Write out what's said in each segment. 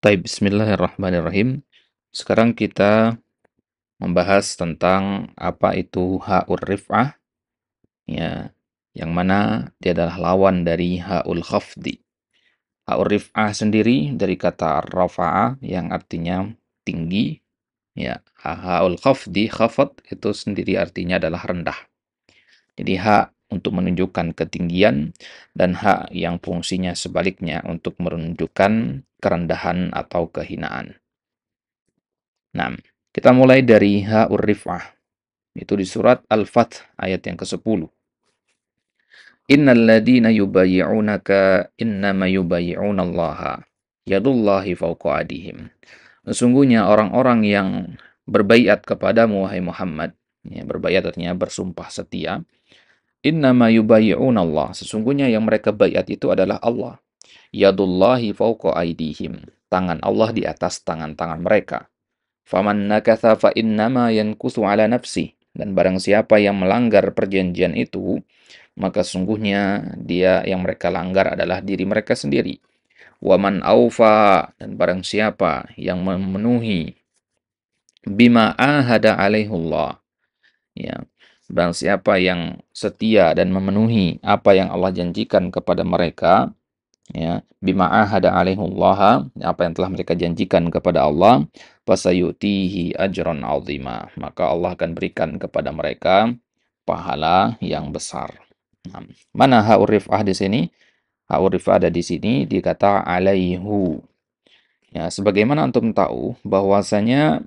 Taib, bismillahirrahmanirrahim. Sekarang kita membahas tentang apa itu ha'ur rif'ah, ya, yang mana dia adalah lawan dari ha'ul khafdi. Ha'ur rif'ah sendiri dari kata rafa'ah yang artinya tinggi, ya. Ha'ul khafdi, khafat itu sendiri artinya adalah rendah. Jadi ha untuk menunjukkan ketinggian dan ha yang fungsinya sebaliknya untuk menunjukkan kerendahan atau kehinaan. Nah, kita mulai dari ha'ur rif'ah. Itu di surat Al-Fath ayat yang ke-10. Innal ladina yubayyi'unaka innama yubayyi'unallaha yadullahi fawqa adihim. Sesungguhnya orang-orang yang berbaiat kepadamu wahai Muhammad, ya, berbaiat artinya bersumpah setia. Innama yubayyi'unallah. Sesungguhnya yang mereka baiat itu adalah Allah. Yadullahi fawqa aidihim. Tangan Allah di atas tangan-tangan mereka. Faman nakatha fa innama yankusu ala nafsi. Dan barang siapa yang melanggar perjanjian itu, maka sungguhnya dia yang mereka langgar adalah diri mereka sendiri. Waman aufa, dan barang siapa yang memenuhi bima ahada alaihullah, ya, barang siapa yang setia dan memenuhi apa yang Allah janjikan kepada mereka, ya, bima ahada alaihullah, apa yang telah mereka janjikan kepada Allah, fasayutihi ajran azima, maka Allah akan berikan kepada mereka pahala yang besar. Nah, mana ha'ur rif'ah di sini? Ha'ur rif'ah ada di sini dikata alaihu. Ya, sebagaimana antum tahu bahwasanya,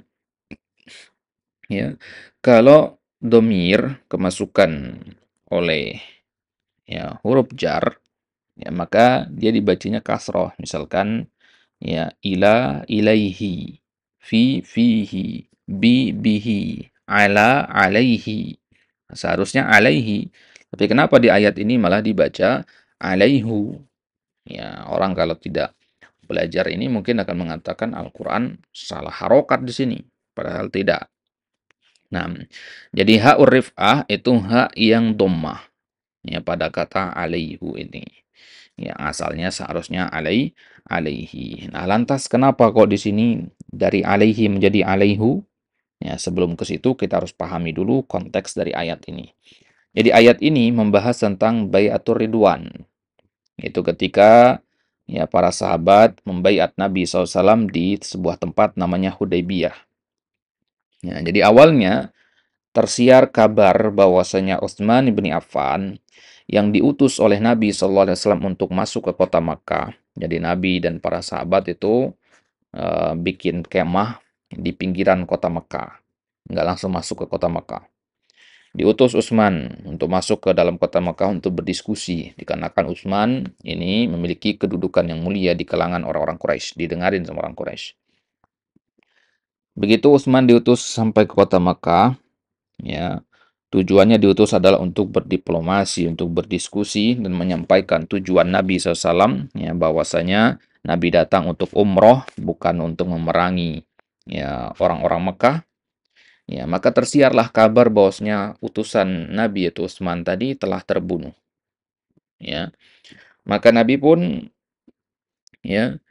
ya, kalau domir kemasukan oleh, ya, huruf jar, ya, maka dia dibacanya kasroh. Misalkan, ya, ila ilaihi, fi fihi, bi bihi, ala alaihi. Seharusnya alaihi. Tapi kenapa di ayat ini malah dibaca alaihu? Ya, orang kalau tidak belajar ini mungkin akan mengatakan Al-Quran salah harokat di sini. Padahal tidak. Nah, jadi ha'ur rif'ah itu hak yang dhammah, ya, pada kata alaihu ini. Ya, asalnya seharusnya alaihi. Nah, lantas kenapa kok di sini dari alaihi menjadi alaihu? Ya, sebelum ke situ kita harus pahami dulu konteks dari ayat ini. Jadi ayat ini membahas tentang bai'atur ridwan. Itu ketika, ya, para sahabat membaiat Nabi SAW di sebuah tempat namanya Hudaybiyah. Ya, jadi awalnya tersiar kabar bahwasanya Utsman bin Affan yang diutus oleh Nabi SAW untuk masuk ke kota Makkah. Jadi Nabi dan para sahabat itu bikin kemah di pinggiran kota Makkah. Nggak langsung masuk ke kota Makkah. Diutus Utsman untuk masuk ke dalam kota Makkah untuk berdiskusi. Dikarenakan Utsman ini memiliki kedudukan yang mulia di kalangan orang-orang Quraisy, didengarin sama orang Quraisy. Begitu Utsman diutus sampai ke kota Makkah, ya, tujuannya diutus adalah untuk berdiplomasi, untuk berdiskusi dan menyampaikan tujuan Nabi SAW, ya, bahwasanya Nabi datang untuk umroh, bukan untuk memerangi, ya, orang-orang Mekah. Ya, maka tersiarlah kabar bahwasanya utusan Nabi yaitu Utsman tadi telah terbunuh. Ya, maka Nabi pun, ya,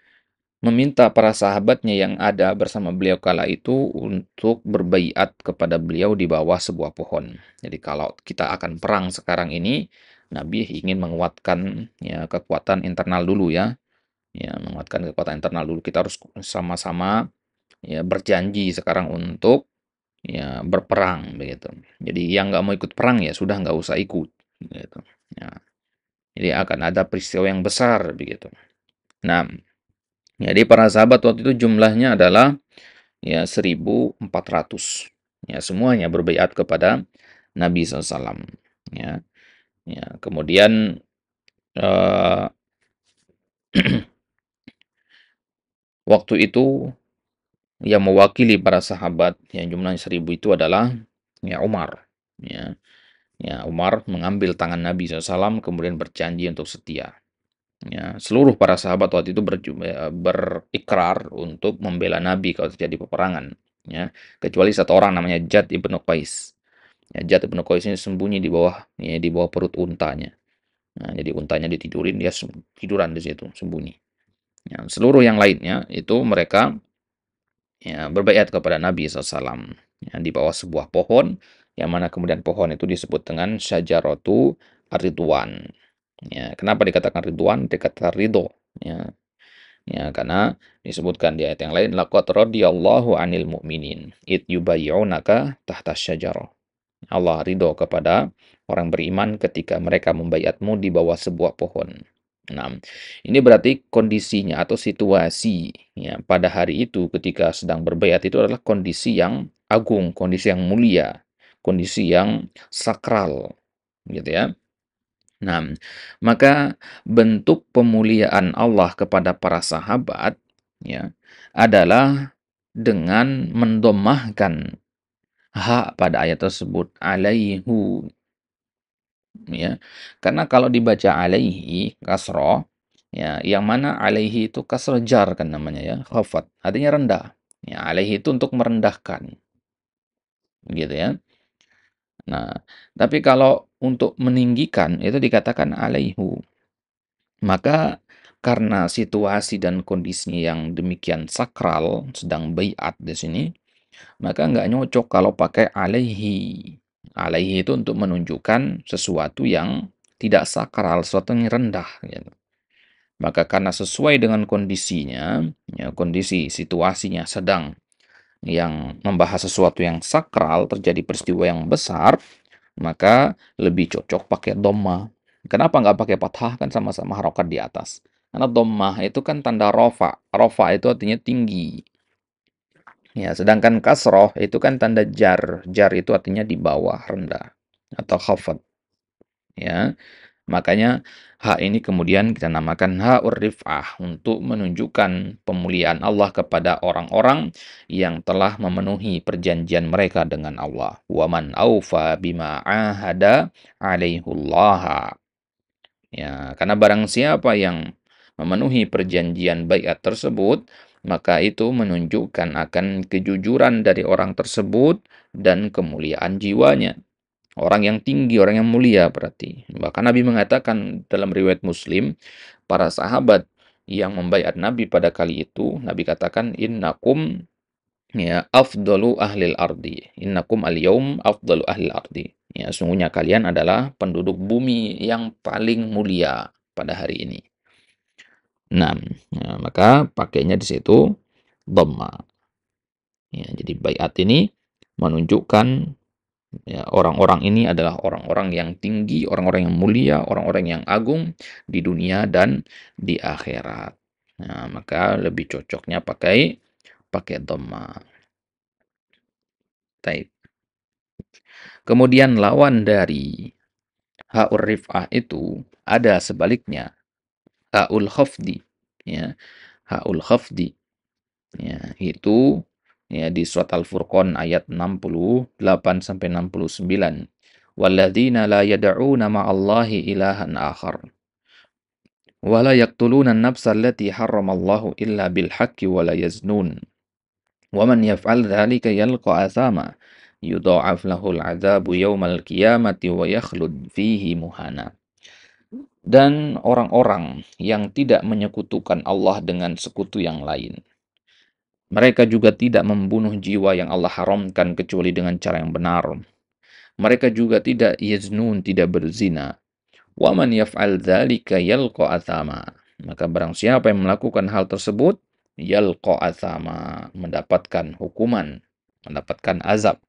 meminta para sahabatnya yang ada bersama beliau kala itu untuk berbaiat kepada beliau di bawah sebuah pohon. Jadi kalau kita akan perang sekarang ini, Nabi ingin menguatkan, ya, kekuatan internal dulu, ya. Ya, menguatkan kekuatan internal dulu. Kita harus sama-sama, ya, berjanji sekarang untuk, ya, berperang begitu. Jadi yang nggak mau ikut perang ya sudah nggak usah ikut gitu. Ya. Jadi akan ada peristiwa yang besar begitu. Nah, jadi para sahabat waktu itu jumlahnya adalah, ya, 1.400. Ya, semuanya berbaiat kepada Nabi SAW. Ya, ya. Kemudian eh, waktu itu yang mewakili para sahabat yang jumlahnya 1.000 itu adalah, ya, Umar. Ya, ya, Umar mengambil tangan Nabi SAW kemudian berjanji untuk setia. Ya, seluruh para sahabat waktu itu berikrar untuk membela Nabi kalau terjadi peperangan. Ya, kecuali satu orang namanya Jad ibnu Qais. Ya, Jad ibnu Qais ini sembunyi di bawah, ya, di bawah perut untanya. Nah, jadi untanya ditidurin, dia tiduran di situ, sembunyi. Ya, seluruh yang lainnya itu mereka ya berbaiat kepada Nabi SAW ya, di bawah sebuah pohon yang mana kemudian pohon itu disebut dengan syajaratu ar-ridwan. Ya, kenapa dikatakan ridwan? Dikatakan ridho. Ya, ya, karena disebutkan di ayat yang lain, laqad radiyallahu 'anil mu'minin id yubayyi'unaka tahta syajarah. Allah ridho kepada orang beriman ketika mereka membaiatmu di bawah sebuah pohon. Nah, ini berarti kondisinya atau situasi ya pada hari itu ketika sedang berbaiat itu adalah kondisi yang agung, kondisi yang mulia, kondisi yang sakral, gitu ya. Nah, maka bentuk pemuliaan Allah kepada para sahabat ya adalah dengan mendomahkan hak pada ayat tersebut alaihu ya. Karena kalau dibaca alaihi kasroh ya yang mana alaihi itu kasroh jar kan namanya ya, khafat artinya rendah. Ya, alaihi itu untuk merendahkan gitu ya. Nah, tapi kalau untuk meninggikan itu dikatakan alaihu. Maka karena situasi dan kondisinya yang demikian sakral, sedang baiat di sini, maka nggak nyocok kalau pakai alaihi. Alaihi itu untuk menunjukkan sesuatu yang tidak sakral, sesuatu yang rendah. Gitu. Maka karena sesuai dengan kondisinya, ya, kondisi situasinya sedang yang membahas sesuatu yang sakral, terjadi peristiwa yang besar, maka lebih cocok pakai dhamma. Kenapa nggak pakai fathah? Kan sama-sama harokat di atas. Karena dhammah itu kan tanda rofa. Rofa itu artinya tinggi. Ya, sedangkan kasroh itu kan tanda jar. Jar itu artinya di bawah, rendah. Atau khafad. Ya, makanya hak ini kemudian kita namakan ha'ur rif'ah untuk menunjukkan pemuliaan Allah kepada orang-orang yang telah memenuhi perjanjian mereka dengan Allah. Wa man aufa bima ahada alaihullaha. Ya, karena barang siapa yang memenuhi perjanjian baiat tersebut, maka itu menunjukkan akan kejujuran dari orang tersebut dan kemuliaan jiwanya. Orang yang tinggi, orang yang mulia berarti. Bahkan Nabi mengatakan dalam riwayat Muslim, para sahabat yang membaiat Nabi pada kali itu, Nabi katakan, innakum ya afdalu ahlil ardi. Innakum al-yaum afdalu ahlil ardi. Ya, sungguhnya kalian adalah penduduk bumi yang paling mulia pada hari ini. Nah, ya, maka pakainya di situ dhamma. Ya, jadi baiat ini menunjukkan ya, orang-orang ini adalah orang-orang yang tinggi, orang-orang yang mulia, orang-orang yang agung di dunia dan di akhirat. Nah, maka lebih cocoknya pakai dhamma. Taib. Kemudian lawan dari ha'ur rif'ah itu ada sebaliknya, ha'ul khafdi. Ya, ha'ul khafdi. Ya, itu ya di surat Al-Furqan ayat 68 sampai 69. Walladzina la yad'una ma'allahi ilahan akhar wa la yaqtuluna an-nafsa allati harramallahu illa bil haqqi wa la yaznun. Wa man yaf'al dzalika yalqa athama yudha'af lahul 'adzabu yaumal qiyamati wa yakhlud fihi muhana. Dan orang-orang yang tidak menyekutukan Allah dengan sekutu yang lain. Mereka juga tidak membunuh jiwa yang Allah haramkan kecuali dengan cara yang benar. Mereka juga tidak yaznun, tidak berzina. Wa man yaf'al dzalika yalqa athama. Maka barang siapa yang melakukan hal tersebut, yalqa athama, mendapatkan hukuman, mendapatkan azab.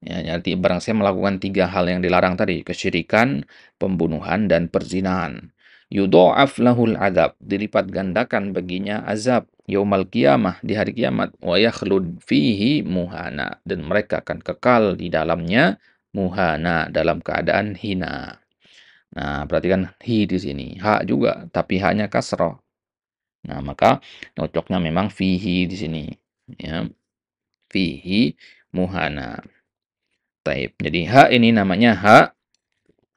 Ya, nanti barang siapa melakukan 3 hal yang dilarang tadi, kesyirikan, pembunuhan, dan perzinahan. Yudha'af lahul azab, dilipat gandakan baginya azab yaumal qiyamah di hari kiamat, wa yakhlud fihi muhana, dan mereka akan kekal di dalamnya muhana, dalam keadaan hina. Nah, perhatikan hi di sini, ha juga, tapi haknya kasroh. Nah, maka cocoknya memang fihi di sini, ya, fihi muhana. Taib. Jadi ha ini namanya ha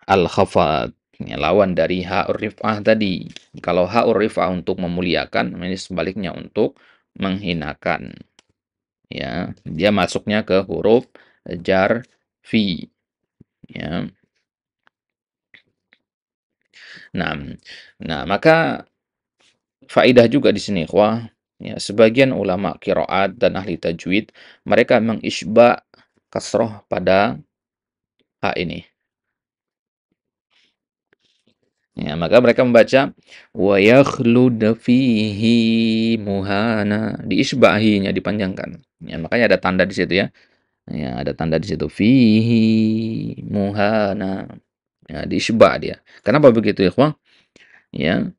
al-khafad. Ya, lawan dari ha rif'ah tadi. Kalau ha rif'ah untuk memuliakan, ini sebaliknya untuk menghinakan. Ya, dia masuknya ke huruf jar fi. Ya. Nah, nah maka Faidah juga di sini, ikhwah, ya, sebagian ulama qiraat dan ahli tajwid, mereka mengisbah kasroh pada ha ini. Ya, maka mereka membaca wa yakhlud fihi muhana, diisbahinya dipanjangkan. Ya, makanya ada tanda di situ ya. Ya, ada tanda di situ fihi muhana. Ya, diisbah dia. Kenapa begitu ya, ikhwah? Ya,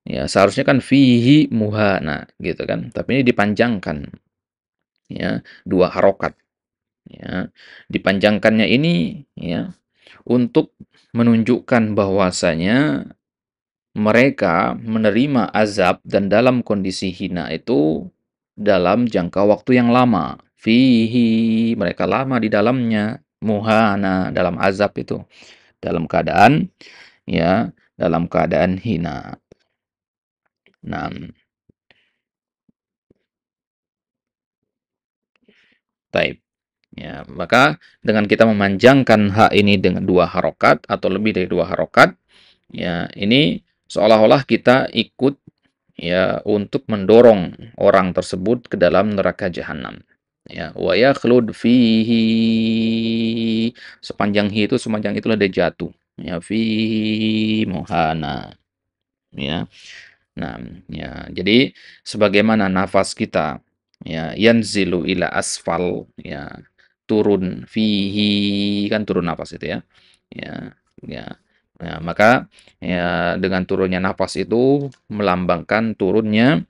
ya seharusnya kan fihi muhana gitu kan. Tapi ini dipanjangkan ya, dua harokat ya. Dipanjangkannya ini ya untuk menunjukkan bahwasanya mereka menerima azab dan dalam kondisi hina itu dalam jangka waktu yang lama. Fihi, mereka lama di dalamnya. Muhana, dalam azab itu. Dalam keadaan, ya, dalam keadaan hina. Nah, taib. Ya, maka dengan kita memanjangkan hak ini dengan dua harokat atau lebih dari dua harokat, ya, ini seolah-olah kita ikut ya untuk mendorong orang tersebut ke dalam neraka jahanam. Ya, wa yakhlud fihi, sepanjang hi itu sepanjang itulah dia jatuh. Ya, fihi muhana. Ya. Nah, ya, jadi sebagaimana nafas kita ya yanzilu ila asfal ya turun fihi kan turun nafas itu ya. Ya, ya. Ya, maka ya dengan turunnya nafas itu melambangkan turunnya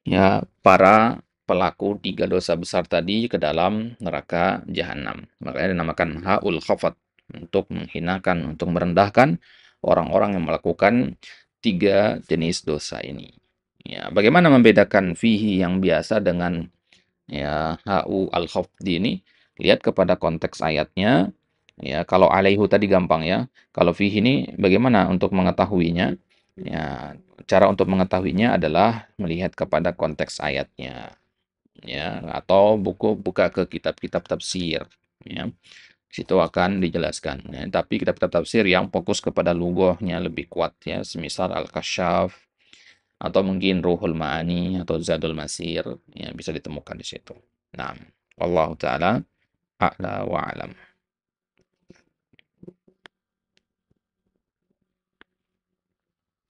ya para pelaku tiga dosa besar tadi ke dalam neraka jahanam. Makanya dinamakan haul khafat untuk menghinakan, untuk merendahkan orang-orang yang melakukan tiga jenis dosa ini. Ya, bagaimana membedakan fihi yang biasa dengan ya hu al khafdi ini? Lihat kepada konteks ayatnya. Ya, kalau alaihu tadi gampang ya. Kalau fihi ini bagaimana untuk mengetahuinya? Ya, cara untuk mengetahuinya adalah melihat kepada konteks ayatnya, ya, atau buka ke kitab-kitab tafsir, ya. Situ akan dijelaskan. Ya. Tapi kitab-kitab tafsir yang fokus kepada lughahnya lebih kuat, ya, semisal Al-Kasyaf atau mungkin Ruhul Ma'ani atau Zadul Masir, ya, bisa ditemukan di situ. Nah, wallahu taala a'la wa alam.